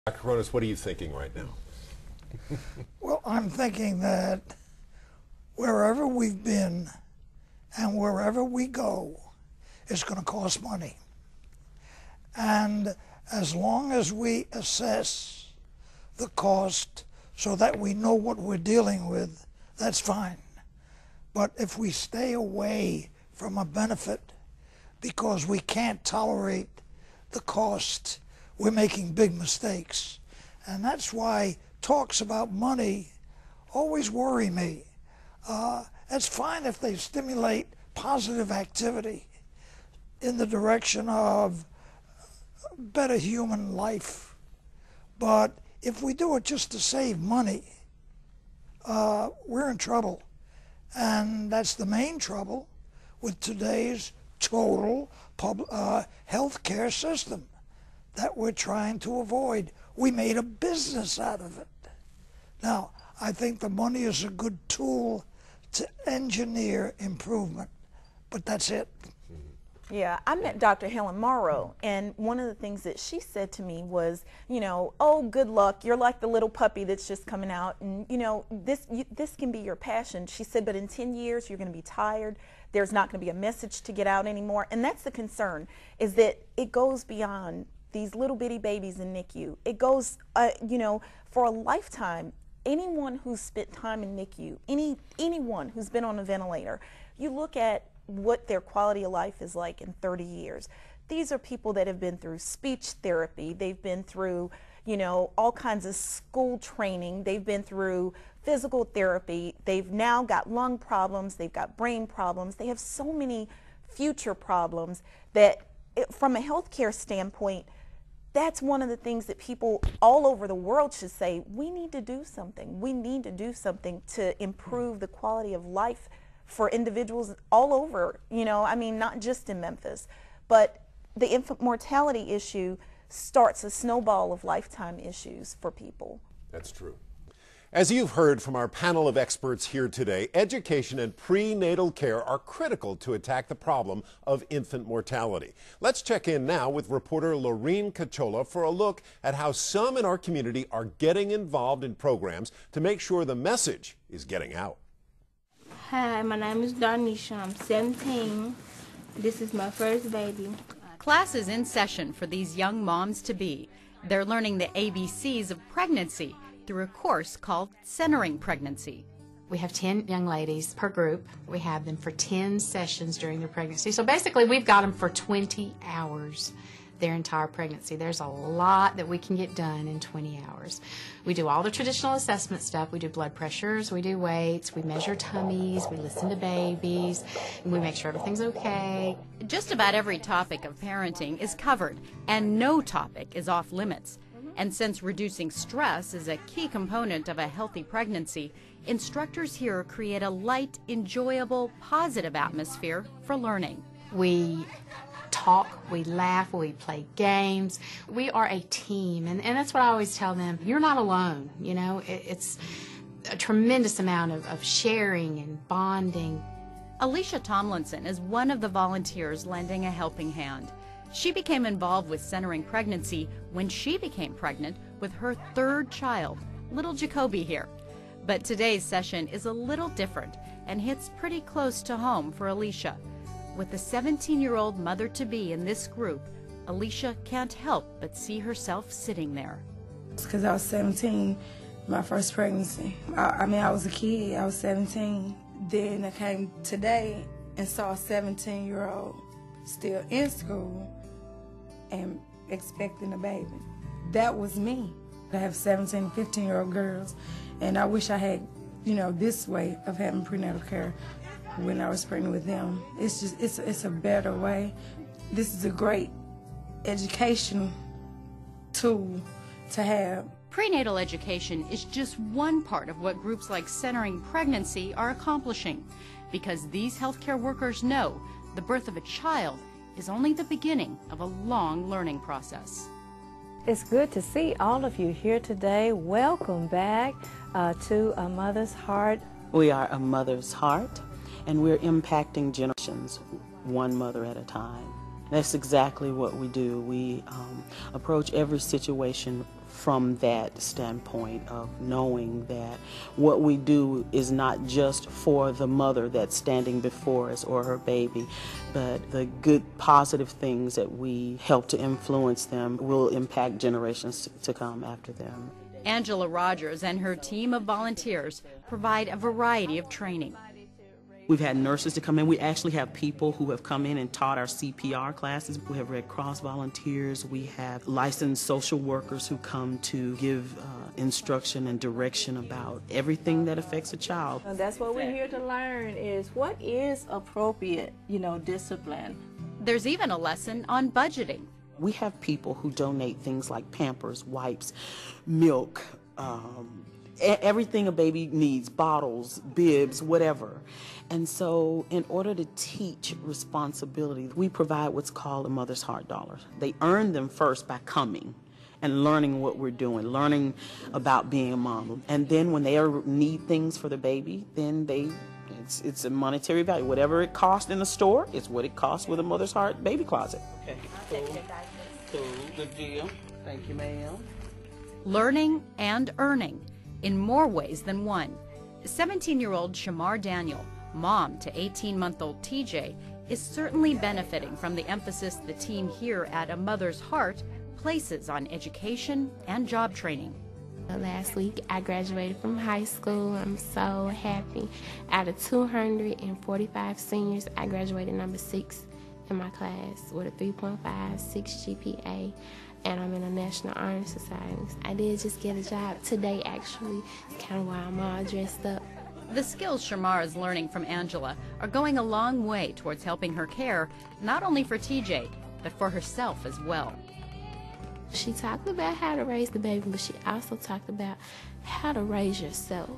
Dr. Coronas, what are you thinking right now? Well, I'm thinking that wherever we've been and wherever we go, it's going to cost money. And as long as we assess the cost so that we know what we're dealing with, that's fine. But if we stay away from a benefit because we can't tolerate the cost, we're making big mistakes. And that's why talks about money always worry me. It's fine if they stimulate positive activity in the direction of better human life. But if we do it just to save money, we're in trouble. And that's the main trouble with today's total health care system that we're trying to avoid. We made a business out of it. Now, I think the money is a good tool to engineer improvement, but that's it. Yeah, I met Dr. Helen Morrow, and one of the things that she said to me was, you know, oh, good luck, you're like the little puppy that's just coming out, and you know, this can be your passion. She said, but in 10 years, you're going to be tired. There's not going to be a message to get out anymore, and that's the concern, is that it goes beyond these little bitty babies in NICU. It goes, you know, for a lifetime. Anyone who's spent time in NICU, anyone who's been on a ventilator, you look at what their quality of life is like in 30 years. These are people that have been through speech therapy, they've been through, you know, all kinds of school training, they've been through physical therapy, they've now got lung problems, they've got brain problems, they have so many future problems that from a healthcare standpoint, that's one of the things that people all over the world should say, we need to do something. We need to do something to improve the quality of life for individuals all over, you know, I mean, not just in Memphis. But the infant mortality issue starts a snowball of lifetime issues for people. That's true. As you've heard from our panel of experts here today, education and prenatal care are critical to attack the problem of infant mortality. Let's check in now with reporter Lorene Cachola for a look at how some in our community are getting involved in programs to make sure the message is getting out. Hi, my name is Darnisha. I'm 17. This is my first baby. Class is in session for these young moms-to-be. They're learning the ABCs of pregnancy through a course called Centering Pregnancy. We have 10 young ladies per group. We have them for 10 sessions during their pregnancy. So basically we've got them for 20 hours their entire pregnancy. There's a lot that we can get done in 20 hours. We do all the traditional assessment stuff. We do blood pressures, we do weights, we measure tummies, we listen to babies, and we make sure everything's okay. Just about every topic of parenting is covered, and no topic is off limits. And since reducing stress is a key component of a healthy pregnancy, instructors here create a light, enjoyable, positive atmosphere for learning. We talk, we laugh, we play games. We are a team, and that's what I always tell them. You're not alone, you know. It's a tremendous amount of sharing and bonding. Alicia Tomlinson is one of the volunteers lending a helping hand. She became involved with Centering Pregnancy when she became pregnant with her third child, little Jacoby here. But today's session is a little different and hits pretty close to home for Alicia. With the 17-year-old mother-to-be in this group, Alicia can't help but see herself sitting there. It's because I was 17, my first pregnancy. I mean, I was a kid, I was 17. Then I came today and saw a 17-year-old still in school and expecting a baby. That was me. I have 17, 15-year-old girls, and I wish I had, you know, this way of having prenatal care when I was pregnant with them. It's just, it's a better way. This is a great educational tool to have. Prenatal education is just one part of what groups like Centering Pregnancy are accomplishing, because these healthcare workers know the birth of a child is only the beginning of a long learning process. It's good to see all of you here today. Welcome back to A Mother's Heart. We are A Mother's Heart, and we're impacting generations one mother at a time. That's exactly what we do. We approach every situation from that standpoint of knowing that what we do is not just for the mother that's standing before us or her baby, but the good positive things that we help to influence them will impact generations to come after them. Angela Rogers and her team of volunteers provide a variety of training. We've had nurses to come in. We actually have people who have come in and taught our CPR classes. We have Red Cross volunteers. We have licensed social workers who come to give instruction and direction about everything that affects a child. That's what we're here to learn, is what is appropriate, discipline. There's even a lesson on budgeting. We have people who donate things like Pampers, wipes, milk, everything a baby needs, bottles, bibs, whatever. And so in order to teach responsibility, we provide what's called a mother's heart dollar. They earn them first by coming and learning what we're doing, learning about being a mom. And then when they need things for the baby, then it's a monetary value. Whatever it costs in the store is what it costs with a mother's heart baby closet. Okay, cool, good deal. Thank you, ma'am. Learning and earning in more ways than one. 17-year-old Shimar Daniel, mom to 18-month-old TJ, is certainly benefiting from the emphasis the team here at A Mother's Heart places on education and job training. Last week I graduated from high school. I'm so happy. Out of 245 seniors, I graduated number 6 in my class with a 3.56 GPA, and I'm in a National Honor Society. I did just get a job today, actually. It's kind of why I'm all dressed up. The skills Shimar is learning from Angela are going a long way towards helping her care, not only for TJ, but for herself as well. She talked about how to raise the baby, but she also talked about how to raise yourself.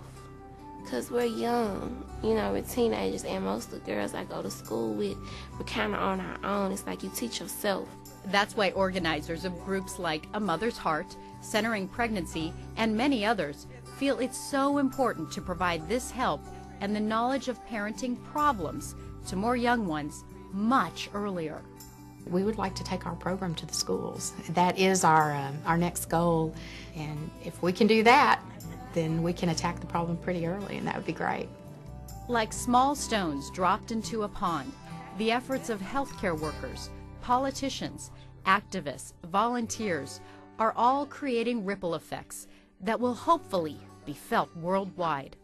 Because we're young, we're teenagers, and most of the girls I go to school with, we're kind of on our own. It's like you teach yourself. That's why organizers of groups like A Mother's Heart, Centering Pregnancy, and many others feel it's so important to provide this help and the knowledge of parenting problems to more young ones much earlier. We would like to take our program to the schools. That is our next goal, and if we can do that, then we can attack the problem pretty early, and that would be great. Like small stones dropped into a pond, the efforts of healthcare workers, politicians, activists, volunteers are all creating ripple effects that will hopefully be felt worldwide.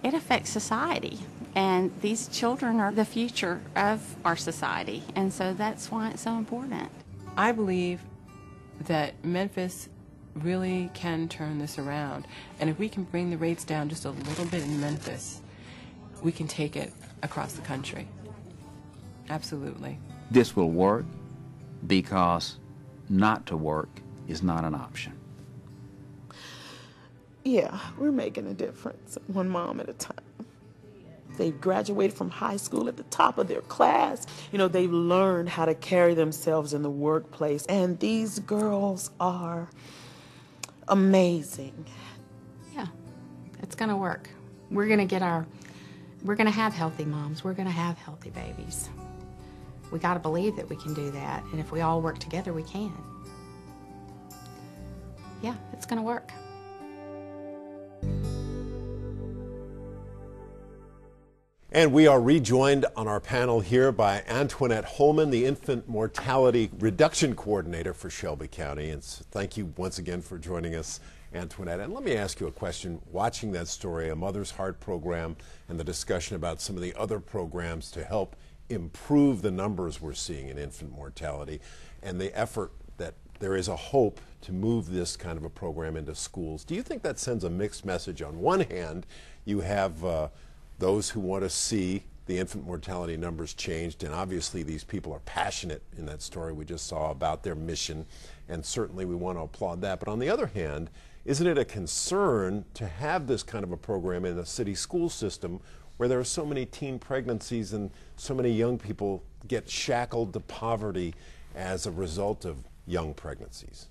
It affects society, and these children are the future of our society, and so that's why it's so important. I believe that Memphis really can turn this around, and if we can bring the rates down just a little bit in Memphis, we can take it across the country. Absolutely. This will work because not to work is not an option. Yeah, we're making a difference, one mom at a time. They've graduated from high school at the top of their class. They've learned how to carry themselves in the workplace, and these girls are amazing. Yeah, it's going to work. We're going to have healthy moms. We're going to have healthy babies. We got to believe that we can do that, and if we all work together, we can. Yeah, it's going to work. And we are rejoined on our panel here by Antoinette Holman, the Infant Mortality Reduction Coordinator for Shelby County. And thank you once again for joining us, Antoinette. And let me ask you a question. Watching that story, A Mother's Heart program, and the discussion about some of the other programs to help improve the numbers we're seeing in infant mortality, and the effort that there is a hope to move this kind of a program into schools, do you think that sends a mixed message? On one hand, you have those who want to see the infant mortality numbers changed, and obviously these people are passionate in that story we just saw about their mission, and certainly we want to applaud that. But on the other hand, isn't it a concern to have this kind of a program in a city school system where there are so many teen pregnancies and so many young people get shackled to poverty as a result of young pregnancies?